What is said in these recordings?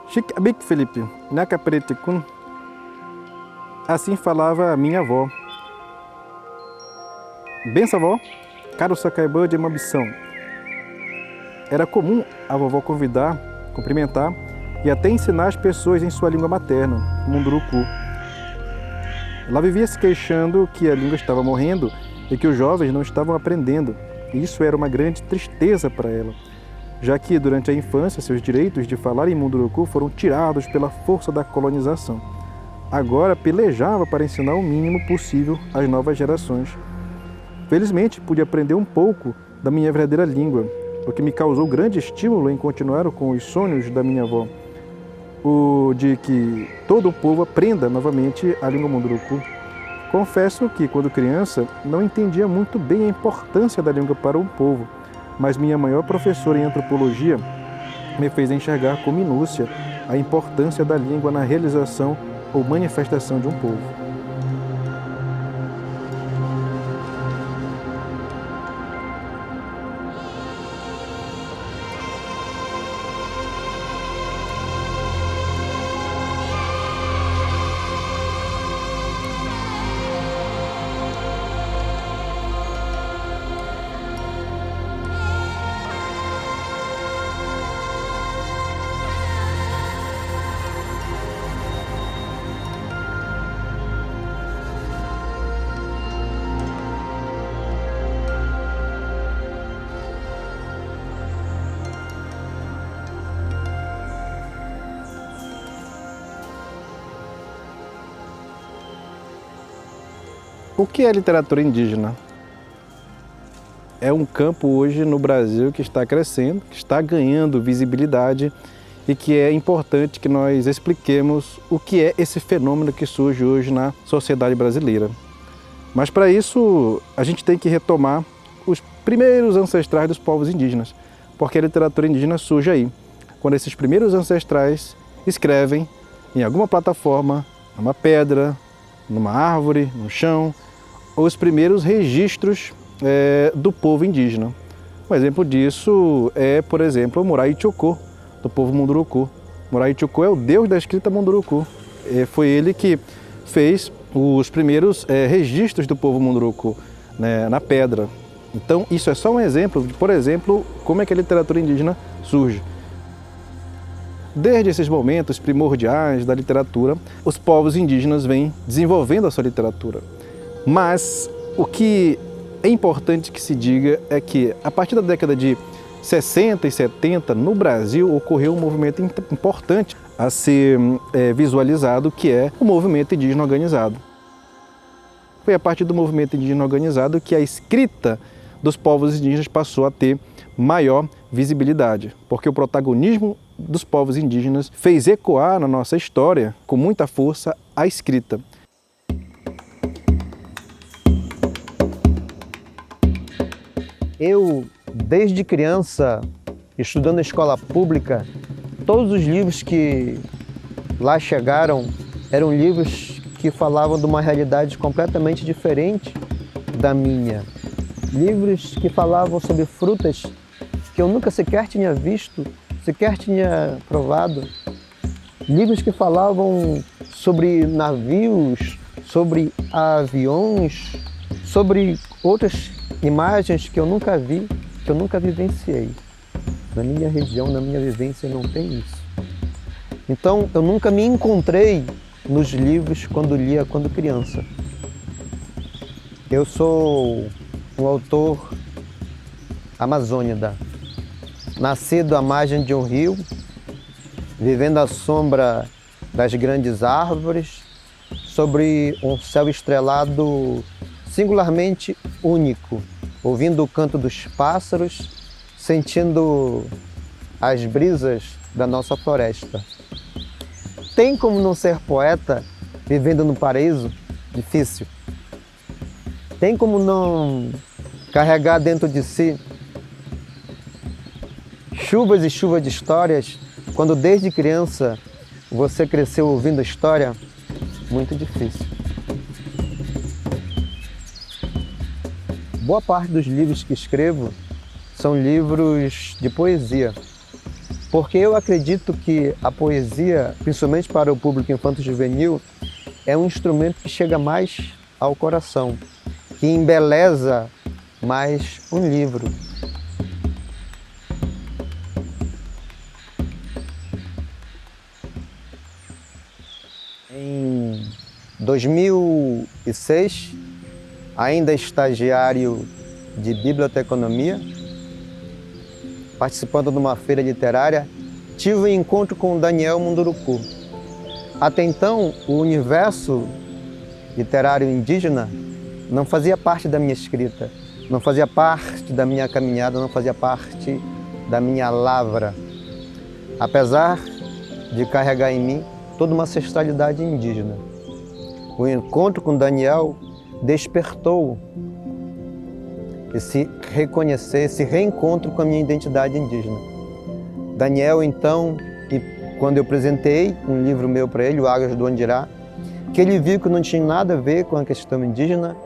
Shikabik Felipe, Nakapretikun. Assim falava a minha avó. Benção, avó, caro Sakaibã de Mambição. Era comum a vovó convidar, cumprimentar e até ensinar as pessoas em sua língua materna, o Munduruku. Ela vivia se queixando que a língua estava morrendo e que os jovens não estavam aprendendo. E isso era uma grande tristeza para ela, já que durante a infância seus direitos de falar em Munduruku foram tirados pela força da colonização. Agora pelejava para ensinar o mínimo possível às novas gerações. Felizmente pude aprender um pouco da minha verdadeira língua, o que me causou grande estímulo em continuar com os sonhos da minha avó, o de que todo o povo aprenda novamente a língua Munduruku. Confesso que, quando criança, não entendia muito bem a importância da língua para o povo, mas minha maior professora em antropologia me fez enxergar com minúcia a importância da língua na realização ou manifestação de um povo. O que é literatura indígena? É um campo hoje no Brasil que está crescendo, que está ganhando visibilidade e que é importante que nós expliquemos o que é esse fenômeno que surge hoje na sociedade brasileira. Mas para isso a gente tem que retomar os primeiros ancestrais dos povos indígenas, porque a literatura indígena surge aí, quando esses primeiros ancestrais escrevem em alguma plataforma, numa pedra, numa árvore, no chão, os primeiros registros do povo indígena. Um exemplo disso é, por exemplo, o Morai Chocó, do povo Munduruku. Morai Chocó é o deus da escrita Munduruku. Foi ele que fez os primeiros registros do povo Munduruku, né, na pedra. Então, isso é só um exemplo de, por exemplo, como é que a literatura indígena surge. Desde esses momentos primordiais da literatura, os povos indígenas vêm desenvolvendo a sua literatura. Mas o que é importante que se diga é que, a partir da década de 60 e 70, no Brasil, ocorreu um movimento importante a ser visualizado, que é o movimento indígena organizado. Foi a partir do movimento indígena organizado que a escrita dos povos indígenas passou a ter maior visibilidade, porque o protagonismo dos povos indígenas, fez ecoar na nossa história, com muita força, a escrita. Eu, desde criança, estudando na escola pública, todos os livros que lá chegaram eram livros que falavam de uma realidade completamente diferente da minha. Livros que falavam sobre frutas que eu nunca sequer tinha visto, sequer tinha provado. Livros que falavam sobre navios, sobre aviões, sobre outras imagens que eu nunca vi, que eu nunca vivenciei. Na minha região, na minha vivência, não tem isso. Então, eu nunca me encontrei nos livros quando lia quando criança. Eu sou um autor amazônida, nascido à margem de um rio, vivendo à sombra das grandes árvores, sobre um céu estrelado singularmente único, ouvindo o canto dos pássaros, sentindo as brisas da nossa floresta. Tem como não ser poeta vivendo no paraíso? Difícil. Tem como não carregar dentro de si chuvas e chuvas de histórias quando desde criança você cresceu ouvindo história? Muito difícil. Boa parte dos livros que escrevo são livros de poesia, porque eu acredito que a poesia, principalmente para o público infanto-juvenil, é um instrumento que chega mais ao coração, que embeleza mais um livro. Em 2006, ainda estagiário de biblioteconomia, participando de uma feira literária, tive um encontro com o Daniel Munduruku. Até então, o universo literário indígena não fazia parte da minha escrita, não fazia parte da minha caminhada, não fazia parte da minha lavra. Apesar de carregar em mim toda uma ancestralidade indígena. O encontro com Daniel despertou esse reconhecer, esse reencontro com a minha identidade indígena. Daniel, então, quando eu apresentei um livro meu para ele, O Águas do Andirá, que ele viu que não tinha nada a ver com a questão indígena,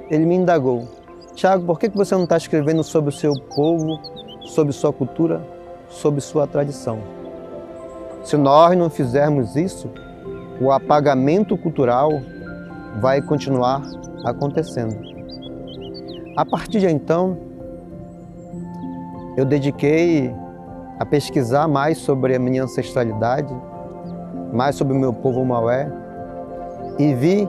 ele me indagou: Tiago, por que você não está escrevendo sobre o seu povo, sobre sua cultura, sobre sua tradição? Se nós não fizermos isso, o apagamento cultural vai continuar acontecendo. A partir de então, eu dediquei a pesquisar mais sobre a minha ancestralidade, mais sobre o meu povo Maué, e vi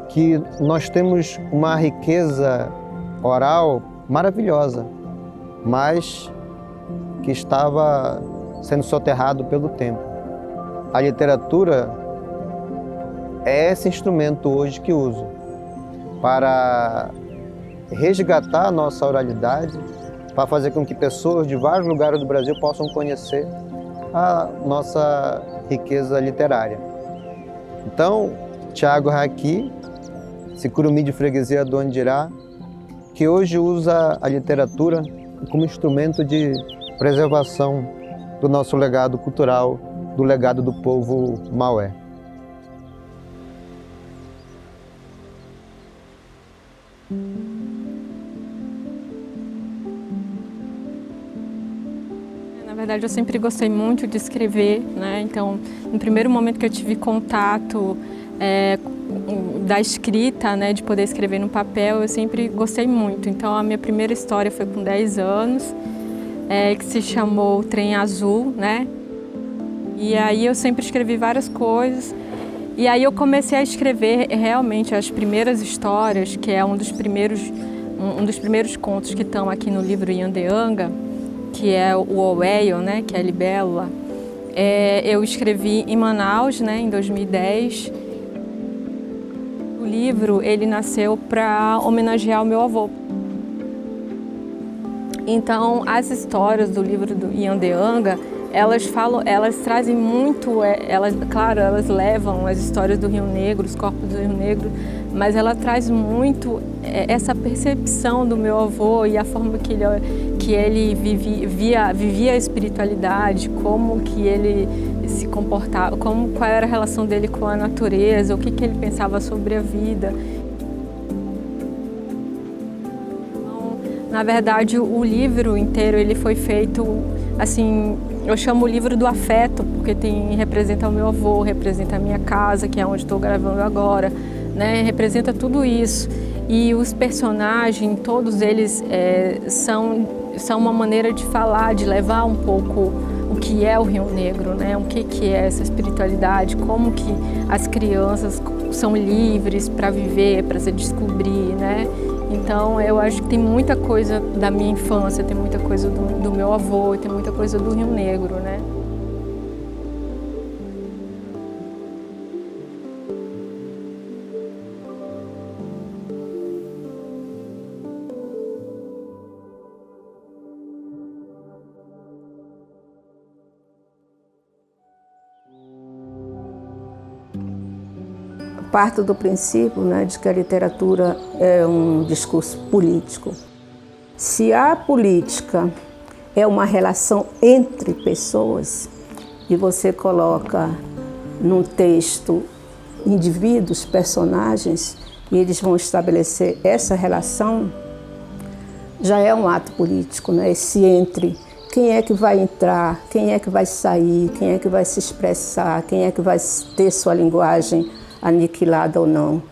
que nós temos uma riqueza oral maravilhosa, mas que estava sendo soterrado pelo tempo. A literatura é esse instrumento hoje que uso para resgatar a nossa oralidade, para fazer com que pessoas de vários lugares do Brasil possam conhecer a nossa riqueza literária. Então, Tiago Raqui, esse curumim de freguesia do Andirá, que hoje usa a literatura como instrumento de preservação do nosso legado cultural, do legado do povo Maué. Na verdade, eu sempre gostei muito de escrever, né? Então, no primeiro momento que eu tive contato da escrita, né, de poder escrever no papel, eu sempre gostei muito. Então, a minha primeira história foi com 10 anos, que se chamou Trem Azul, né? E aí eu sempre escrevi várias coisas. E aí eu comecei a escrever realmente as primeiras histórias, que é um dos primeiros contos que estão aqui no livro Yandeanga, que é o Oweyo, né, que é a libélula. Eu escrevi em Manaus, né, em 2010. O livro ele nasceu para homenagear o meu avô. Então, as histórias do livro do Yandeanga, elas trazem muito, claro, elas levam as histórias do Rio Negro, os corpos do Rio Negro, mas ela traz muito essa percepção do meu avô e a forma que ele vivia a espiritualidade, como que ele se comportava, qual era a relação dele com a natureza, o que ele pensava sobre a vida. Então, na verdade, o livro inteiro ele foi feito assim, eu chamo o livro do afeto, porque representa o meu avô, representa a minha casa, que é onde estou gravando agora, né? Representa tudo isso. E os personagens, todos eles são uma maneira de falar, de levar um pouco o que é o Rio Negro, né? O que é essa espiritualidade, como que as crianças são livres para viver, para se descobrir, né? Então eu acho que tem muita coisa da minha infância, tem muita coisa do meu avô, tem muita coisa do Rio Negro, né? Parto do princípio, né, de que a literatura é um discurso político. Se a política é uma relação entre pessoas e você coloca num texto indivíduos, personagens, e eles vão estabelecer essa relação, já é um ato político, né? Esse entre quem é que vai entrar, quem é que vai sair, quem é que vai se expressar, quem é que vai ter sua linguagem aniquilada ou não.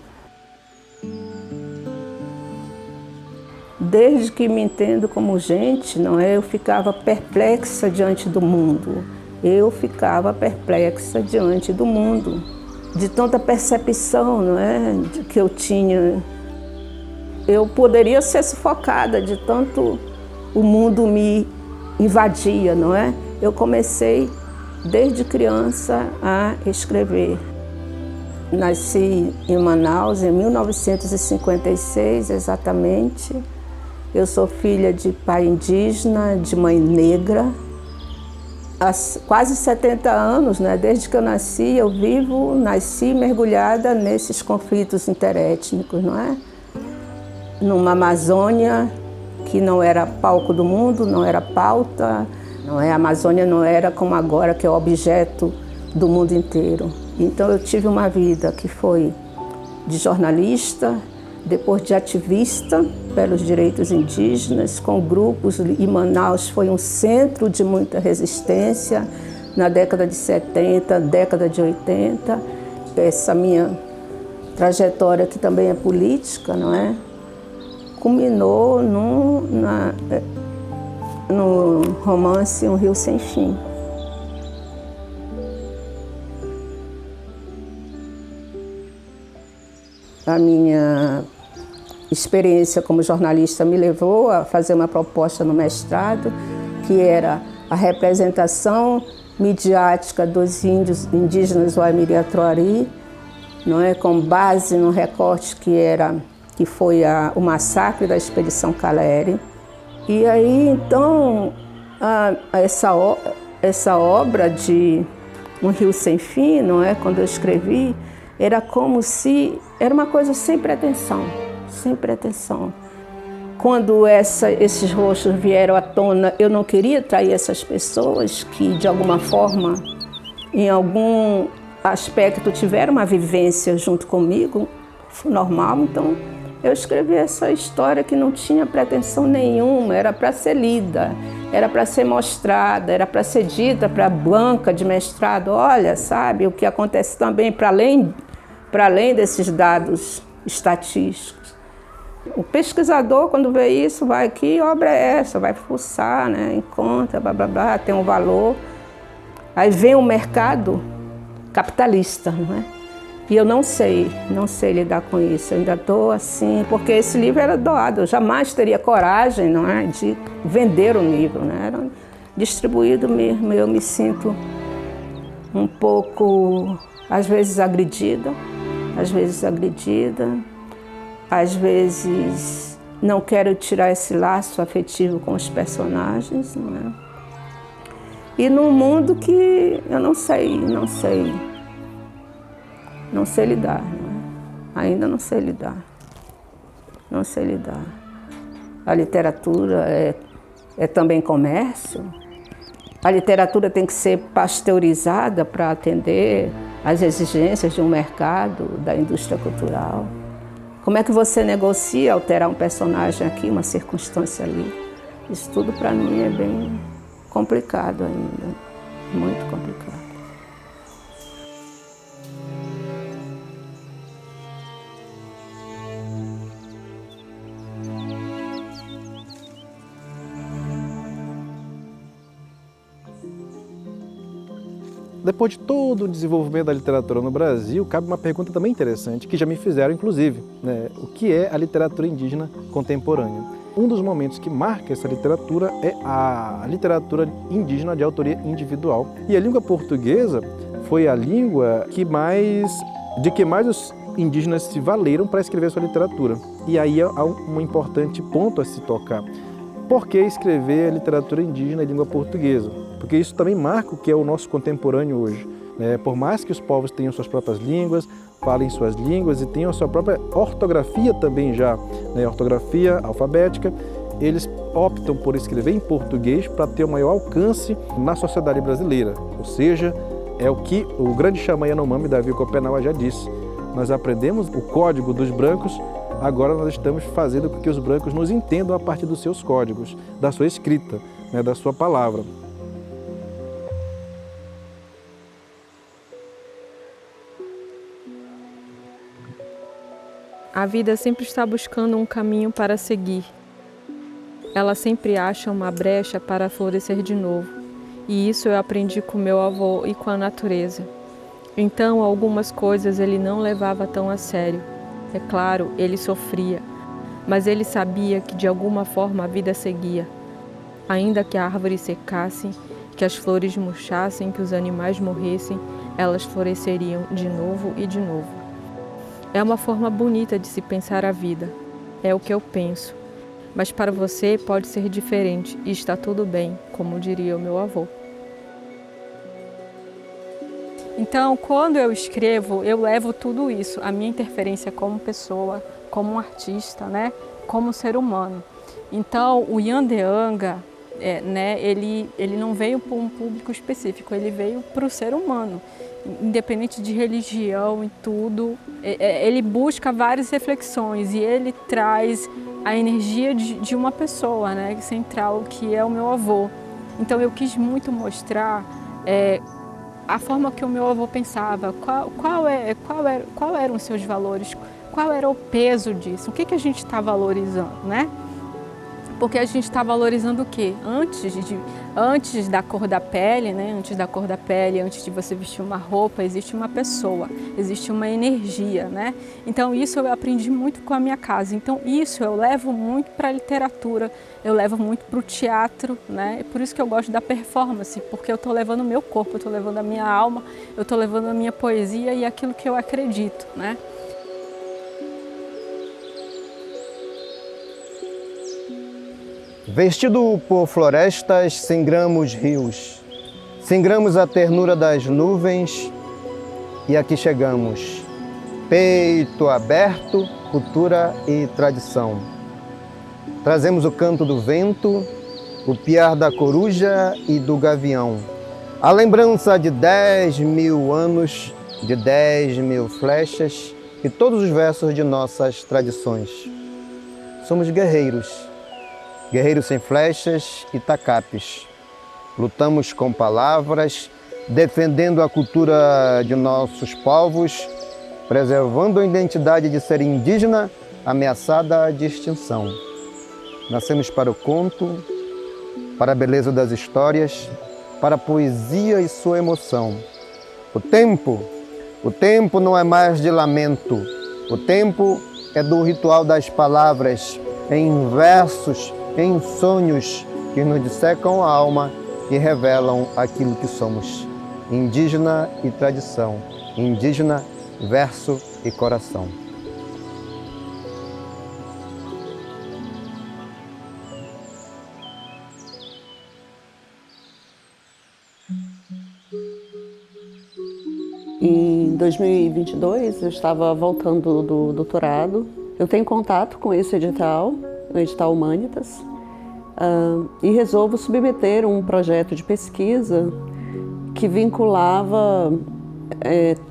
Desde que me entendo como gente, não é? Eu ficava perplexa diante do mundo. Eu ficava perplexa diante do mundo, de tanta percepção, não é? Que eu tinha. Eu poderia ser sufocada de tanto o mundo me invadia, não é? Eu comecei desde criança a escrever. Nasci em Manaus em 1956, exatamente. Eu sou filha de pai indígena, de mãe negra. Há quase 70 anos, né? Desde que eu nasci, nasci mergulhada nesses conflitos interétnicos, não é? Numa Amazônia que não era palco do mundo, não era pauta, não é? A Amazônia não era como agora, que é objeto do mundo inteiro. Então eu tive uma vida que foi de jornalista, depois de ativista pelos direitos indígenas, com grupos, e Manaus foi um centro de muita resistência na década de 70, década de 80. Essa minha trajetória, que também é política, não é? Culminou no romance Um Rio Sem Fim. A minha experiência como jornalista me levou a fazer uma proposta no mestrado, que era a representação midiática dos índios indígenas Waimiri-Atuari, não é, com base no recorte que foi o massacre da Expedição Caleri. E aí, então, essa obra de Um Rio Sem Fim, não é, quando eu escrevi, era como se era uma coisa sem pretensão, sem pretensão. Quando esses rostos vieram à tona, eu não queria trair essas pessoas que, de alguma forma, em algum aspecto, tiveram uma vivência junto comigo, normal. Então, eu escrevi essa história que não tinha pretensão nenhuma, era para ser lida, era para ser mostrada, era para ser dita para a banca de mestrado. Olha, sabe, o que acontece também para além desses dados estatísticos. O pesquisador, quando vê isso, vai, que obra é essa? Vai fuçar, né? Encontra, blá, blá, blá, tem um valor. Aí vem o mercado capitalista, não é? E eu não sei lidar com isso. Eu ainda estou assim, porque esse livro era doado. Eu jamais teria coragem, não é, de vender o livro, né? Era distribuído mesmo. Eu me sinto um pouco, às vezes agredida, às vezes não quero tirar esse laço afetivo com os personagens, não é? E num mundo que eu não sei lidar, ainda não sei lidar. Não sei lidar. A literatura é também comércio. A literatura tem que ser pasteurizada para atender às exigências de um mercado, da indústria cultural. Como é que você negocia alterar um personagem aqui, uma circunstância ali? Isso tudo para mim é bem complicado ainda, muito complicado. Depois de todo o desenvolvimento da literatura no Brasil, cabe uma pergunta também interessante, que já me fizeram inclusive, né? O que é a literatura indígena contemporânea? Um dos momentos que marca essa literatura é a literatura indígena de autoria individual. E a língua portuguesa foi a língua de que mais os indígenas se valeram para escrever sua literatura. E aí há um importante ponto a se tocar. Por que escrever a literatura indígena em língua portuguesa? Porque isso também marca o que é o nosso contemporâneo hoje. Por mais que os povos tenham suas próprias línguas, falem suas línguas e tenham a sua própria ortografia também já, ortografia alfabética, eles optam por escrever em português para ter o maior alcance na sociedade brasileira. Ou seja, é o que o grande xamã Yanomami, Davi Copenaua, já disse. Nós aprendemos o código dos brancos, agora nós estamos fazendo com que os brancos nos entendam a partir dos seus códigos, da sua escrita, da sua palavra. A vida sempre está buscando um caminho para seguir. Ela sempre acha uma brecha para florescer de novo. E isso eu aprendi com meu avô e com a natureza. Então, algumas coisas ele não levava tão a sério. É claro, ele sofria, mas ele sabia que de alguma forma a vida seguia. Ainda que a árvore secasse, que as flores murchassem, que os animais morressem, elas floresceriam de novo e de novo. É uma forma bonita de se pensar a vida. É o que eu penso. Mas para você pode ser diferente e está tudo bem, como diria o meu avô. Então, quando eu escrevo, eu levo tudo isso, a minha interferência como pessoa, como um artista, como ser humano. Então, o Yandeanga, ele não veio para um público específico, ele veio para o ser humano. Independente de religião e tudo, ele busca várias reflexões e ele traz a energia de uma pessoa, central, que é o meu avô. Então eu quis muito mostrar a forma que o meu avô pensava, qual eram os seus valores, qual era o peso disso, o que a gente está valorizando, Porque a gente está valorizando o quê? Antes da cor da pele, antes de você vestir uma roupa, existe uma pessoa, existe uma energia, Então isso eu aprendi muito com a minha casa. Então isso eu levo muito para a literatura, eu levo muito para o teatro, É por isso que eu gosto da performance, porque eu estou levando o meu corpo, eu estou levando a minha alma, eu estou levando a minha poesia e aquilo que eu acredito, Vestido por florestas, singramos rios, singramos a ternura das nuvens e aqui chegamos. Peito aberto, cultura e tradição. Trazemos o canto do vento, o piar da coruja e do gavião. A lembrança de 10.000 anos, de 10.000 flechas e todos os versos de nossas tradições. Somos guerreiros. Guerreiros sem flechas e tacapes. Lutamos com palavras, defendendo a cultura de nossos povos, preservando a identidade de ser indígena ameaçada de extinção. Nascemos para o conto, para a beleza das histórias, para a poesia e sua emoção. O tempo não é mais de lamento. O tempo é do ritual das palavras, em versos, em sonhos que nos dissecam a alma e revelam aquilo que somos. Indígena e tradição, indígena, verso e coração. Em 2022, eu estava voltando do doutorado. Eu tenho contato com esse edital, o edital Humanitas, e resolvo submeter um projeto de pesquisa que vinculava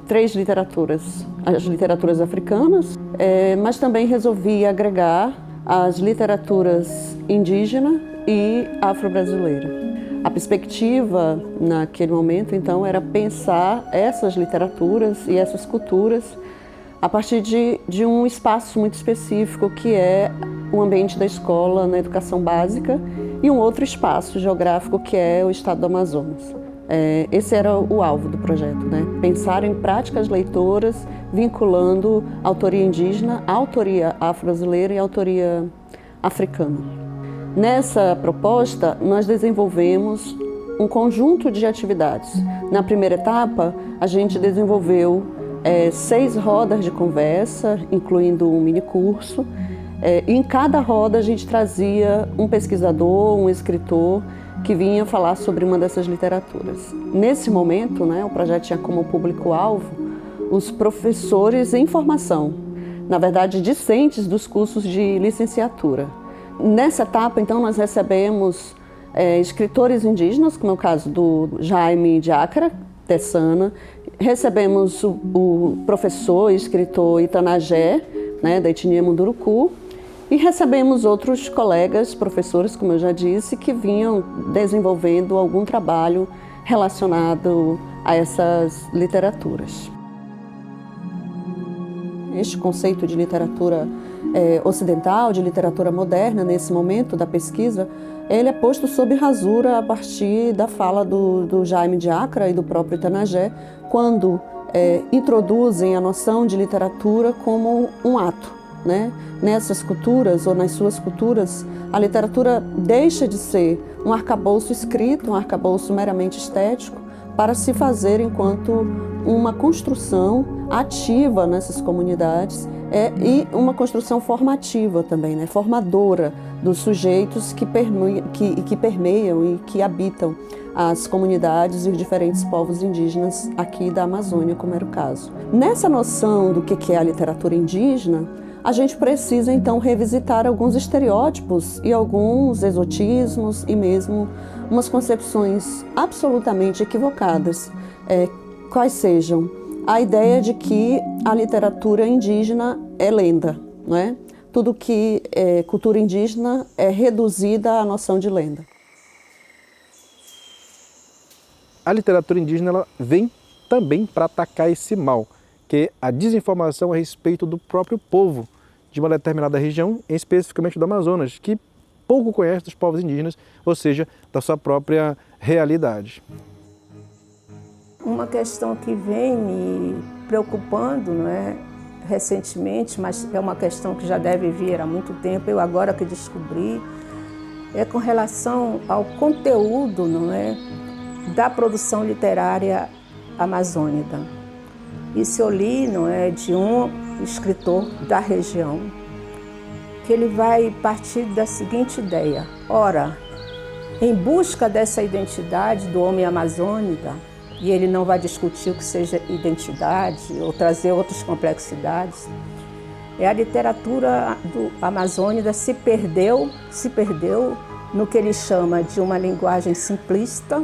3 literaturas. As literaturas africanas, mas também resolvi agregar as literaturas indígena e afro-brasileira. A perspectiva naquele momento, então, era pensar essas literaturas e essas culturas a partir de um espaço muito específico, que é o ambiente da escola na educação básica, e um outro espaço geográfico, que é o estado do Amazonas. Esse era o alvo do projeto, né? Pensar em práticas leitoras vinculando autoria indígena, autoria afro-brasileira e autoria africana. Nessa proposta, nós desenvolvemos um conjunto de atividades. Na primeira etapa, a gente desenvolveu 6 rodas de conversa, incluindo um mini-curso. Em cada roda, a gente trazia um pesquisador, um escritor, que vinha falar sobre uma dessas literaturas. Nesse momento, né, o projeto tinha como público-alvo os professores em formação, na verdade, discentes dos cursos de licenciatura. Nessa etapa, então, nós recebemos escritores indígenas, como é o caso do Jaime Diácara Tessana, recebemos o professor e escritor Itanagé, né, da etnia Munduruku, e recebemos outros colegas, professores, como eu já disse, que vinham desenvolvendo algum trabalho relacionado a essas literaturas. Este conceito de literatura ocidental, de literatura moderna, nesse momento da pesquisa, ele é posto sob rasura a partir da fala do Jaime Diácara e do próprio Itanagé, quando introduzem a noção de literatura como um ato. Né? Nessas culturas, ou nas suas culturas, a literatura deixa de ser um arcabouço escrito, um arcabouço meramente estético, para se fazer enquanto uma construção ativa nessas comunidades e uma construção formativa também, né? Formadora dos sujeitos que permeiam e que habitam as comunidades e os diferentes povos indígenas aqui da Amazônia, como era o caso. Nessa noção do que é a literatura indígena, a gente precisa, então, revisitar alguns estereótipos e alguns exotismos e mesmo umas concepções absolutamente equivocadas, quais sejam a ideia de que a literatura indígena é lenda, não é? Tudo que é cultura indígena é reduzida à noção de lenda. A literatura indígena ela vem também para atacar esse mal, que é a desinformação a respeito do próprio povo de uma determinada região, especificamente do Amazonas, que pouco conhece dos povos indígenas, ou seja, da sua própria realidade. Uma questão que vem me preocupando, não é, recentemente, mas é uma questão que já deve vir há muito tempo, eu agora que descobri, é com relação ao conteúdo, não é, da produção literária amazônica. Isso eu li, não é, de um escritor da região, que ele vai partir da seguinte ideia: ora, em busca dessa identidade do homem amazônica, e ele não vai discutir o que seja identidade ou trazer outras complexidades, a literatura do Amazônica se perdeu no que ele chama de uma linguagem simplista,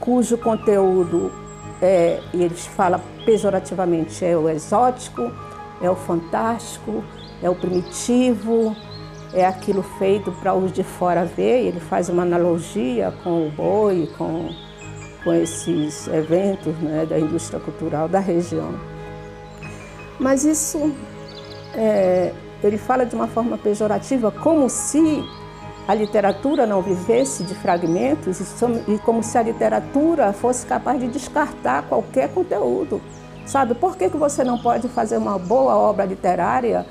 cujo conteúdo e eles falam pejorativamente, é o exótico, é o fantástico, é o primitivo, é aquilo feito para os de fora ver. Ele faz uma analogia com o boi, com esses eventos, né, da indústria cultural da região. Mas isso, ele fala de uma forma pejorativa, como se a literatura não vivesse de fragmentos e como se a literatura fosse capaz de descartar qualquer conteúdo. Sabe, por que você não pode fazer uma boa obra literária,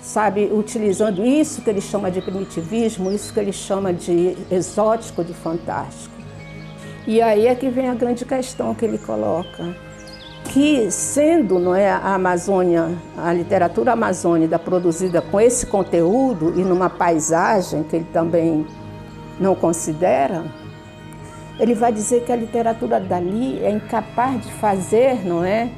sabe, utilizando isso que ele chama de primitivismo, isso que ele chama de exótico, de fantástico? E aí é que vem a grande questão que ele coloca, que sendo, não é, a Amazônia, a literatura amazônica produzida com esse conteúdo e numa paisagem que ele também não considera, Ele vai dizer que a literatura dali é incapaz de fazer, não é?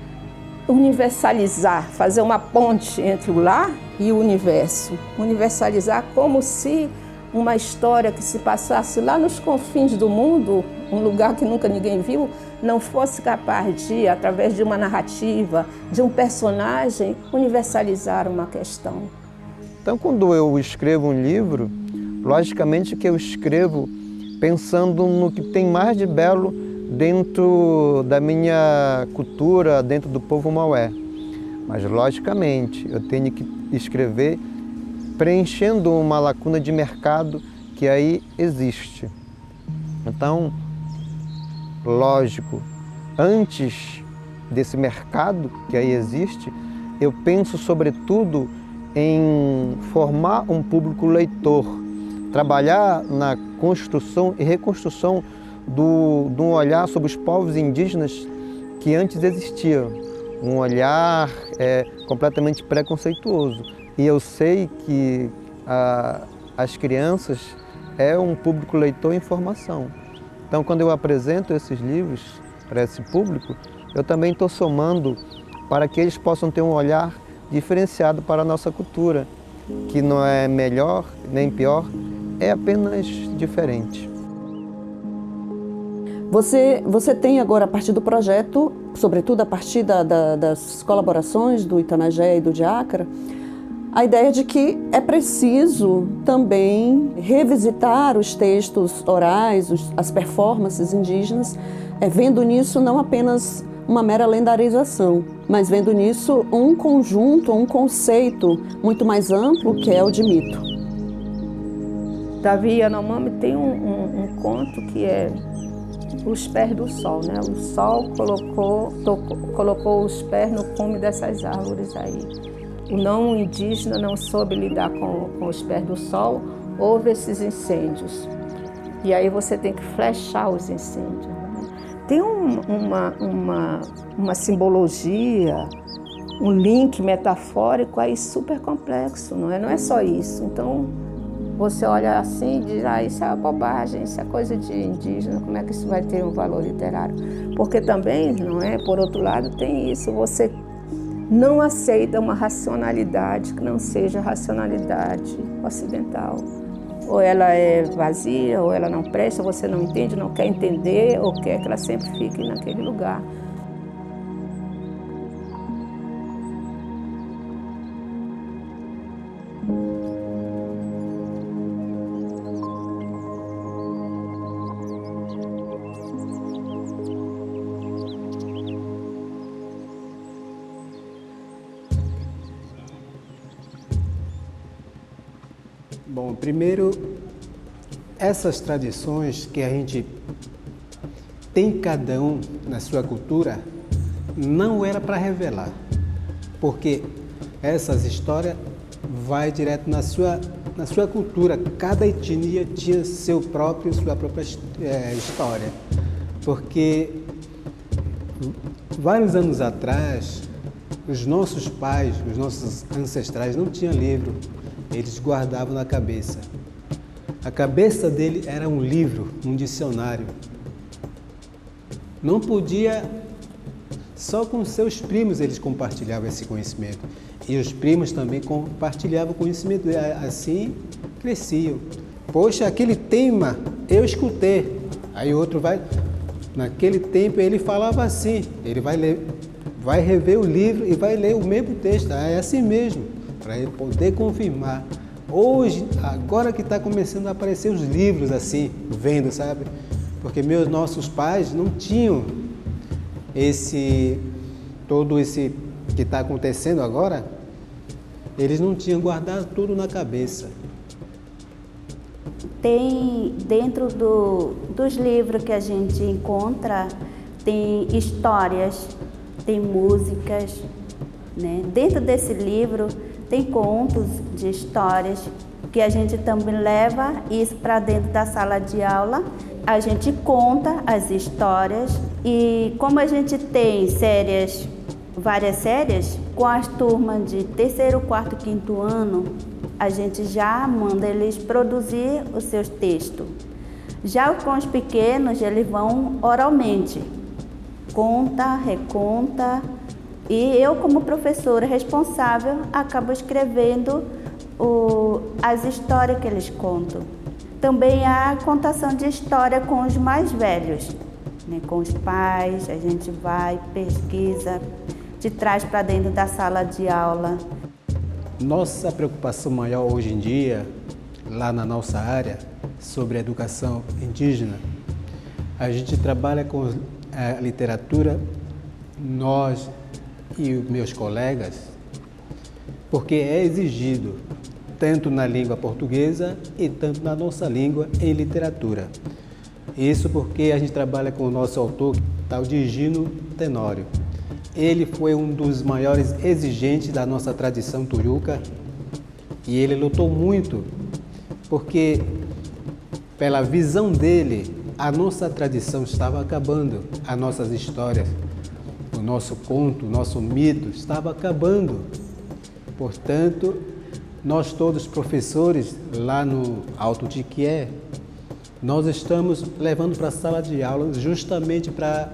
Universalizar, fazer uma ponte entre o lar e o universo. Universalizar como se uma história que se passasse lá nos confins do mundo, um lugar que nunca ninguém viu, não fosse capaz de, através de uma narrativa, de um personagem, universalizar uma questão. Então, quando eu escrevo um livro, logicamente que eu escrevo pensando no que tem mais de belo dentro da minha cultura, dentro do povo maué. Mas, logicamente, eu tenho que escrever preenchendo uma lacuna de mercado que aí existe. Então, lógico, antes desse mercado que aí existe, eu penso, sobretudo, em formar um público leitor, trabalhar na construção e reconstrução de um olhar sobre os povos indígenas que antes existiam, um olhar completamente preconceituoso. E eu sei que as crianças é um público leitor em formação. Então, quando eu apresento esses livros para esse público, eu também estou somando para que eles possam ter um olhar diferenciado para a nossa cultura, que não é melhor nem pior, é apenas diferente. Você tem agora, a partir do projeto, sobretudo a partir das colaborações do Itanagé e do Diácara, a ideia de que é preciso também revisitar os textos orais, as performances indígenas, vendo nisso não apenas uma mera lendarização, mas vendo nisso um conjunto, um conceito muito mais amplo, que é o de mito. Davi Yanomami tem um conto que é Os Pés do Sol, né? O sol colocou os pés no cume dessas árvores aí. O não indígena não soube lidar com os pés do sol, houve esses incêndios. E aí você tem que flechar os incêndios. Né? Tem uma simbologia, um link metafórico aí super complexo, não é? Não é só isso. Então, você olha assim e diz, isso é bobagem, isso é coisa de indígena, como é que isso vai ter um valor literário? Porque também, não é? Por outro lado, tem isso, você não aceita uma racionalidade que não seja a racionalidade ocidental. Ou ela é vazia, ou ela não presta, você não entende, não quer entender, ou quer que ela sempre fique naquele lugar. Bom, primeiro, essas tradições que a gente tem cada um na sua cultura, não era para revelar, porque essas histórias vai direto na sua cultura. Cada etnia tinha sua própria história, porque vários anos atrás, os nossos pais, os nossos ancestrais não tinham livro. Eles guardavam na cabeça. A cabeça dele era um livro, um dicionário. Não podia, só com seus primos eles compartilhavam esse conhecimento. E os primos também compartilhavam o conhecimento, assim cresciam. Poxa, aquele tema eu escutei. Aí outro vai, naquele tempo ele falava assim, ele vai ler, vai rever o livro e vai ler o mesmo texto, é assim mesmo. Para ele poder confirmar. Hoje, agora que está começando a aparecer os livros assim, vendo, sabe? Porque nossos pais não tinham todo esse que está acontecendo agora, eles não tinham guardado tudo na cabeça. Tem, dentro dos livros que a gente encontra, tem histórias, tem músicas, né? Dentro desse livro, tem contos de histórias que a gente também leva isso para dentro da sala de aula. A gente conta as histórias e como a gente tem várias séries, com as turmas de 3º, 4º, 5º ano, a gente já manda eles produzir os seus textos. Já com os pequenos, eles vão oralmente, conta, reconta, e eu, como professora responsável, acabo escrevendo as histórias que eles contam. Também há contação de história com os mais velhos, né? Com os pais, a gente vai, pesquisa, te traz para dentro da sala de aula. Nossa preocupação maior hoje em dia, lá na nossa área, sobre a educação indígena, a gente trabalha com a literatura, nós e os meus colegas, porque é exigido tanto na língua portuguesa e tanto na nossa língua em literatura. Isso porque a gente trabalha com o nosso autor, tal de Higino Tenório. Ele foi um dos maiores exigentes da nossa tradição turuca e ele lutou muito, porque pela visão dele, a nossa tradição estava acabando, as nossas histórias, o nosso conto, o nosso mito estava acabando. Portanto, nós todos professores lá no Alto Tiquié, nós estamos levando para a sala de aula justamente para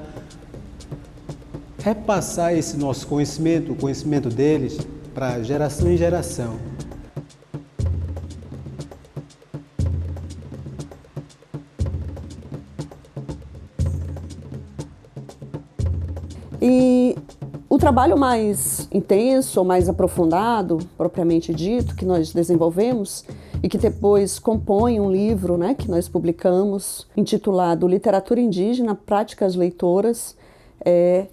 repassar esse nosso conhecimento, o conhecimento deles, para geração em geração. E o trabalho mais intenso, ou mais aprofundado, propriamente dito, que nós desenvolvemos e que depois compõe um livro, né, que nós publicamos, intitulado Literatura Indígena, Práticas Leitoras, é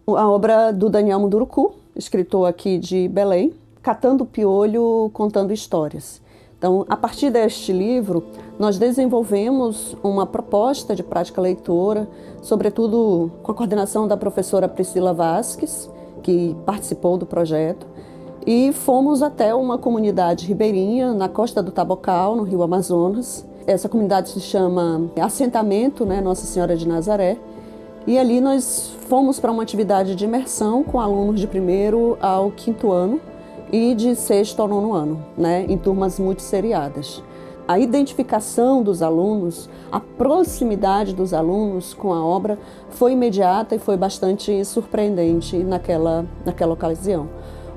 a obra do Daniel Munduruku, escritor aqui de Belém, Catando Piolho, Contando Histórias. Então, a partir deste livro, nós desenvolvemos uma proposta de prática leitora, sobretudo com a coordenação da professora Priscila Vasques, que participou do projeto, e fomos até uma comunidade ribeirinha na costa do Tabocal, no Rio Amazonas. Essa comunidade se chama Assentamento, né, Nossa Senhora de Nazaré, e ali nós fomos para uma atividade de imersão com alunos de 1º ao 5º ano, e de 6º ao 9º ano, né, em turmas multisseriadas. A identificação dos alunos, a proximidade dos alunos com a obra foi imediata e foi bastante surpreendente naquela ocasião.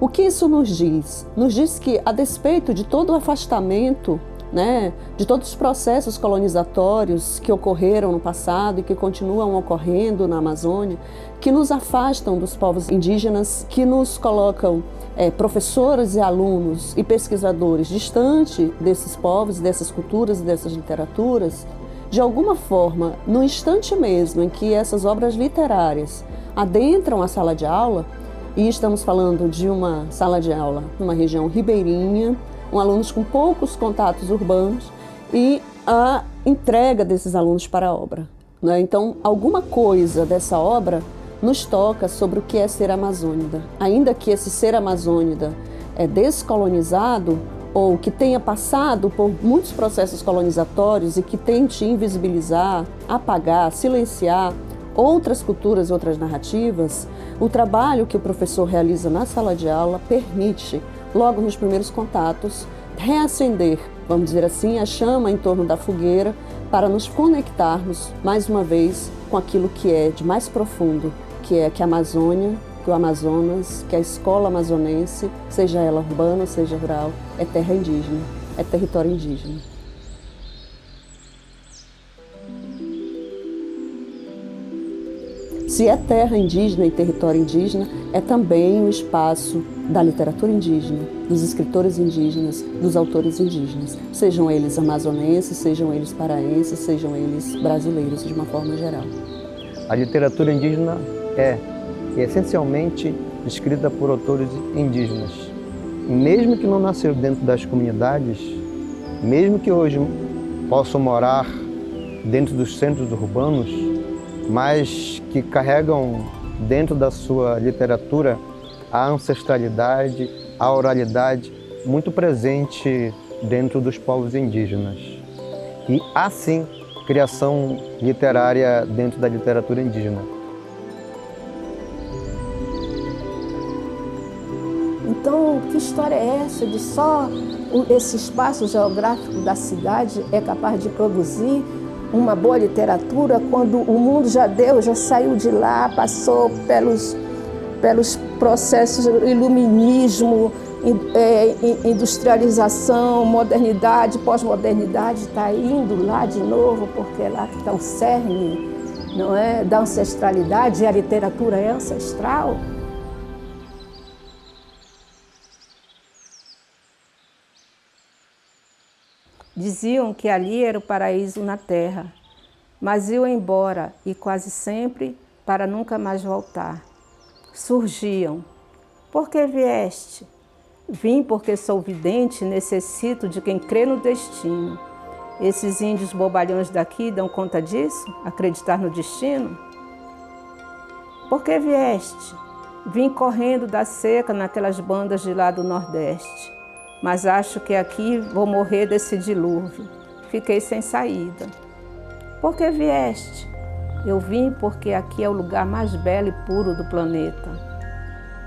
O que isso nos diz? Nos diz que, a despeito de todo o afastamento, né, de todos os processos colonizatórios que ocorreram no passado e que continuam ocorrendo na Amazônia, que nos afastam dos povos indígenas, que nos colocam professores e alunos e pesquisadores distante desses povos, dessas culturas e dessas literaturas, de alguma forma, no instante mesmo em que essas obras literárias adentram a sala de aula, e estamos falando de uma sala de aula numa região ribeirinha, alunos com poucos contatos urbanos, e a entrega desses alunos para a obra, né? Então, alguma coisa dessa obra nos toca sobre o que é ser amazônida. Ainda que esse ser amazônida é descolonizado, ou que tenha passado por muitos processos colonizatórios e que tente invisibilizar, apagar, silenciar outras culturas, outras narrativas, o trabalho que o professor realiza na sala de aula permite, logo nos primeiros contatos, reacender, vamos dizer assim, a chama em torno da fogueira para nos conectarmos, mais uma vez, com aquilo que é de mais profundo, que é que a Amazônia, que o Amazonas, que a escola amazonense, seja ela urbana, seja rural, é terra indígena, é território indígena. Se é terra indígena e território indígena, é também o espaço da literatura indígena, dos escritores indígenas, dos autores indígenas, sejam eles amazonenses, sejam eles paraenses, sejam eles brasileiros, de uma forma geral. A literatura indígena é essencialmente escrita por autores indígenas. Mesmo que não nasceram dentro das comunidades, mesmo que hoje possam morar dentro dos centros urbanos, mas que carregam dentro da sua literatura a ancestralidade, a oralidade muito presente dentro dos povos indígenas. E há sim criação literária dentro da literatura indígena. Então, que história é essa de só esse espaço geográfico da cidade é capaz de produzir uma boa literatura quando o mundo já saiu de lá, passou pelos processos iluminismo, industrialização, modernidade, pós-modernidade, está indo lá de novo, porque é lá que está o cerne, não é, da ancestralidade, e a literatura é ancestral. Diziam que ali era o paraíso na terra, mas iam embora e quase sempre para nunca mais voltar. Surgiam. Por que vieste? Vim porque sou vidente e necessito de quem crê no destino. Esses índios bobalhões daqui dão conta disso? Acreditar no destino? Por que vieste? Vim correndo da seca naquelas bandas de lá do Nordeste. Mas acho que aqui vou morrer desse dilúvio. Fiquei sem saída. Por que vieste? Eu vim porque aqui é o lugar mais belo e puro do planeta.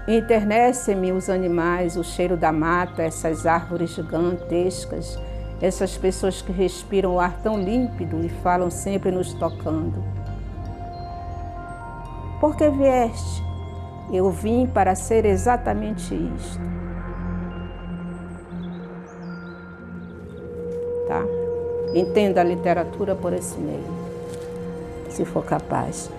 Enternecem-me os animais, o cheiro da mata, essas árvores gigantescas, essas pessoas que respiram o ar tão límpido e falam sempre nos tocando. Por que vieste? Eu vim para ser exatamente isto. Tá? Entenda a literatura por esse meio, se for capaz.